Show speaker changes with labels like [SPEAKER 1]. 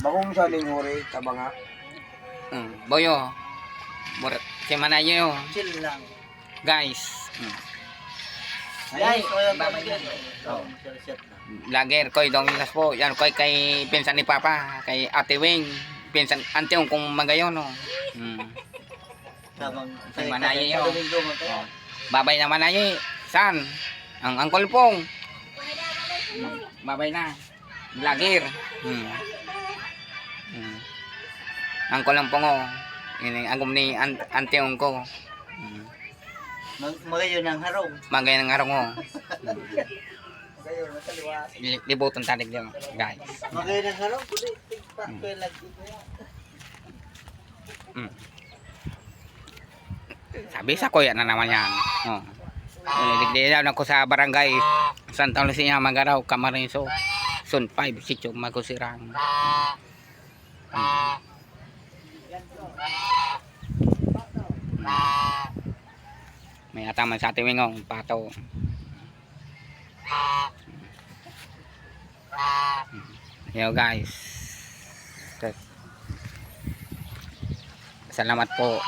[SPEAKER 1] Bagong saling huri, tabanga.
[SPEAKER 2] Boyo. Si Manayo.
[SPEAKER 3] Chill lang.
[SPEAKER 2] Guys.
[SPEAKER 3] Guys,
[SPEAKER 2] babay na.
[SPEAKER 3] Oh, shot na.
[SPEAKER 2] Lager, koy dong ilas po. Yan, koy kay pinsan ni Papa. Kay Ate Wing. Pinsan, ante yung kung magayon, no.
[SPEAKER 3] Tamang
[SPEAKER 2] Si Manayo.
[SPEAKER 3] Domingo mo tayo.
[SPEAKER 2] Babay na Manayo. San? Ang Uncle Pong. Babay na. Lager. Uncle lang Pong, oh. Ini agum ni ante yung ko.
[SPEAKER 3] Magayon ng harong.
[SPEAKER 2] Magay ng arong, oh.
[SPEAKER 3] Magayon, mataliwas.
[SPEAKER 2] Libutan tanig din, guys.
[SPEAKER 3] Magayon ng harong, kundi tigpa ko lagi ko yan.
[SPEAKER 2] Sabi sa kuya na naman yan. Oh. Ligdilaw na ko sa barangay Santa Lucia Magaraw, Camarines, Zone 5, Sitio Magusirang. May ataman sa ating wingong pato. Yo guys. Salamat po.